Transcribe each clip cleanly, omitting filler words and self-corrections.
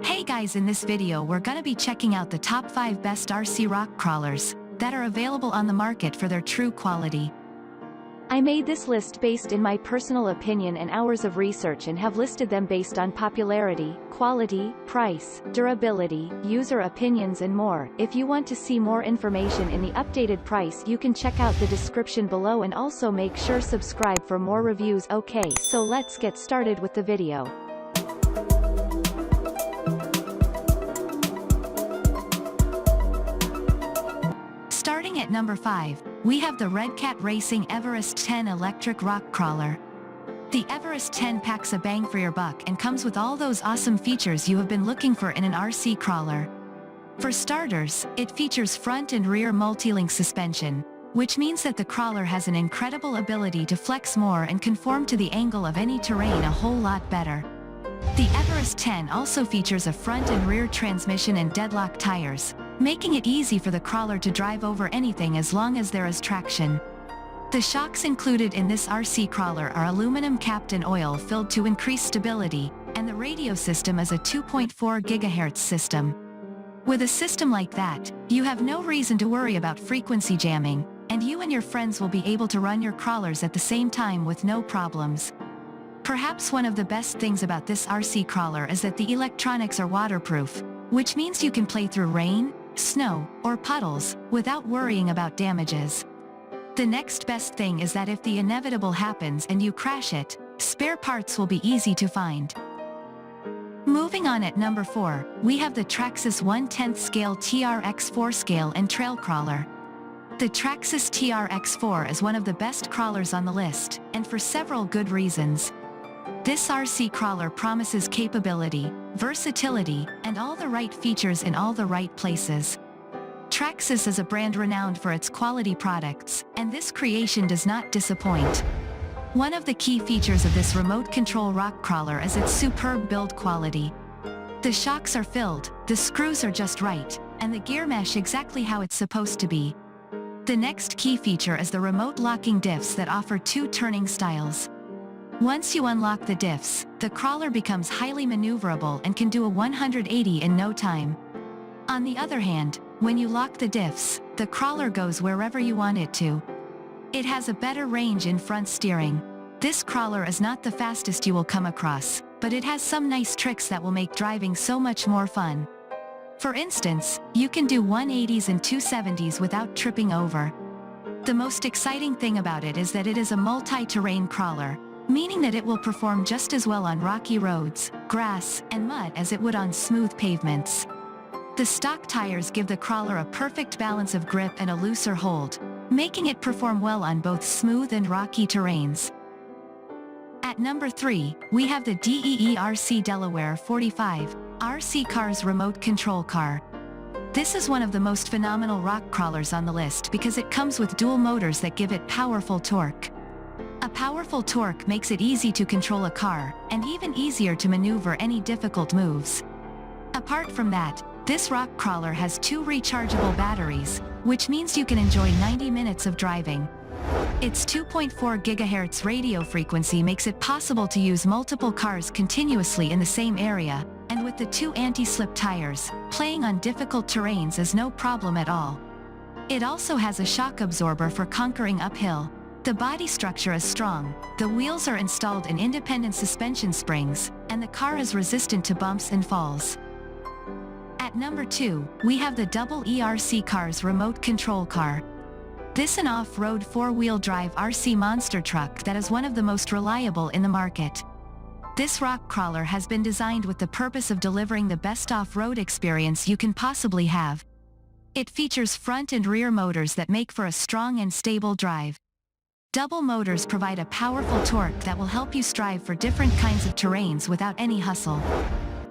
Hey guys, in this video we're gonna be checking out the top 5 best RC rock crawlers that are available on the market for their true quality. I made this list based in my personal opinion and hours of research and have listed them based on popularity, quality, price, durability, user opinions and more. If you want to see more information in the updated price, you can check out the description below and also make sure subscribe for more reviews. Okay, so let's get started with the video. Starting at number 5, we have the Redcat Racing Everest 10 Electric Rock Crawler. The Everest 10 packs a bang for your buck and comes with all those awesome features you have been looking for in an RC crawler. For starters, it features front and rear multi-link suspension, which means that the crawler has an incredible ability to flex more and conform to the angle of any terrain a whole lot better. The Everest 10 also features a front and rear transmission and deadlock tires, making it easy for the crawler to drive over anything as long as there is traction. The shocks included in this RC crawler are aluminum capped and oil filled to increase stability, and the radio system is a 2.4 GHz system. With a system like that, you have no reason to worry about frequency jamming, and you and your friends will be able to run your crawlers at the same time with no problems. Perhaps one of the best things about this RC crawler is that the electronics are waterproof, which means you can play through rain, snow, or puddles, without worrying about damages. The next best thing is that if the inevitable happens and you crash it, spare parts will be easy to find. Moving on at number 4, we have the Traxxas 1/10 scale TRX 4 scale and trail crawler. The Traxxas TRX 4 is one of the best crawlers on the list, and for several good reasons. This RC crawler promises capability, versatility, and all the right features in all the right places. Traxxas is a brand renowned for its quality products, and this creation does not disappoint. One of the key features of this remote control rock crawler is its superb build quality. The shocks are filled, the screws are just right, and the gear mesh exactly how it's supposed to be. The next key feature is the remote locking diffs that offer 2 turning styles. Once you unlock the diffs, the crawler becomes highly maneuverable and can do a 180 in no time. On the other hand, when you lock the diffs, the crawler goes wherever you want it to. It has a better range in front steering. This crawler is not the fastest you will come across, but it has some nice tricks that will make driving so much more fun. For instance, you can do 180s and 270s without tripping over. The most exciting thing about it is that it is a multi-terrain crawler, meaning that it will perform just as well on rocky roads, grass, and mud as it would on smooth pavements. The stock tires give the crawler a perfect balance of grip and a looser hold, making it perform well on both smooth and rocky terrains. At number 3, we have the Deerc Delaware 45 Rc Car's remote control car. This is one of the most phenomenal rock crawlers on the list because it comes with dual motors that give it powerful torque. A powerful torque makes it easy to control a car, and even easier to maneuver any difficult moves. Apart from that, this rock crawler has 2 rechargeable batteries, which means you can enjoy 90 minutes of driving. Its 2.4 GHz radio frequency makes it possible to use multiple cars continuously in the same area, and with the 2 anti-slip tires, playing on difficult terrains is no problem at all. It also has a shock absorber for conquering uphill. The body structure is strong, the wheels are installed in independent suspension springs, and the car is resistant to bumps and falls. At number 2, we have the Double ERC Car's remote control car. This is an off-road 4-wheel drive RC monster truck that is one of the most reliable in the market. This rock crawler has been designed with the purpose of delivering the best off-road experience you can possibly have. It features front and rear motors that make for a strong and stable drive. Double motors provide a powerful torque that will help you strive for different kinds of terrains without any hustle.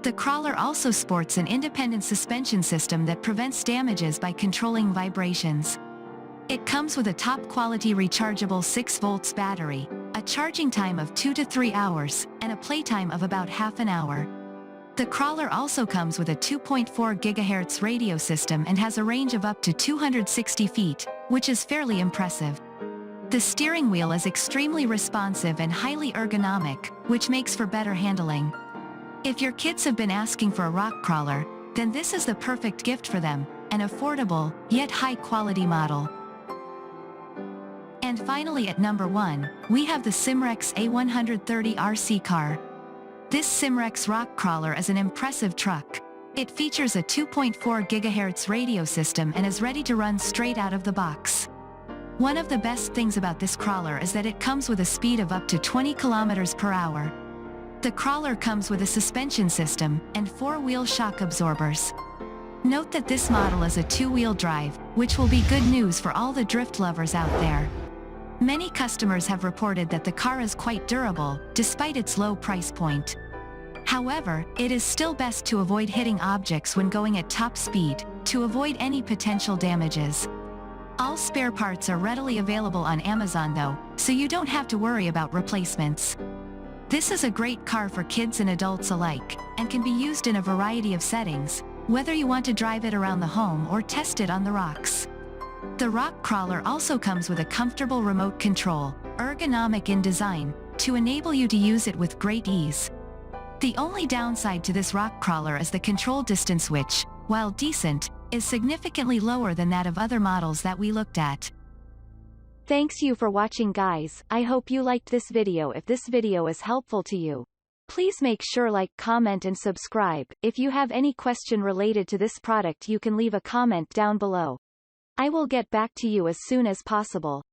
The crawler also sports an independent suspension system that prevents damages by controlling vibrations. It comes with a top-quality rechargeable 6 volts battery, a charging time of 2 to 3 hours, and a playtime of about half an hour. The crawler also comes with a 2.4 GHz radio system and has a range of up to 260 feet, which is fairly impressive. The steering wheel is extremely responsive and highly ergonomic, which makes for better handling. If your kids have been asking for a rock crawler, then this is the perfect gift for them, an affordable, yet high-quality model. And finally at number 1, we have the SIMRX A130 Rc Car. This SIMRX rock crawler is an impressive truck. It features a 2.4 GHz radio system and is ready to run straight out of the box. One of the best things about this crawler is that it comes with a speed of up to 20 km per hour. The crawler comes with a suspension system and 4-wheel shock absorbers. Note that this model is a 2-wheel drive, which will be good news for all the drift lovers out there. Many customers have reported that the car is quite durable, despite its low price point. However, it is still best to avoid hitting objects when going at top speed, to avoid any potential damages. All spare parts are readily available on Amazon though, so you don't have to worry about replacements. This is a great car for kids and adults alike, and can be used in a variety of settings, whether you want to drive it around the home or test it on the rocks. The rock crawler also comes with a comfortable remote control, ergonomic in design, to enable you to use it with great ease. The only downside to this rock crawler is the control distance which, while decent, is significantly lower than that of other models that we looked at. Thanks you for watching guys, I hope you liked this video. If this video is helpful to you, please make sure like, comment and subscribe. If you have any question related to this product you can leave a comment down below. I will get back to you as soon as possible.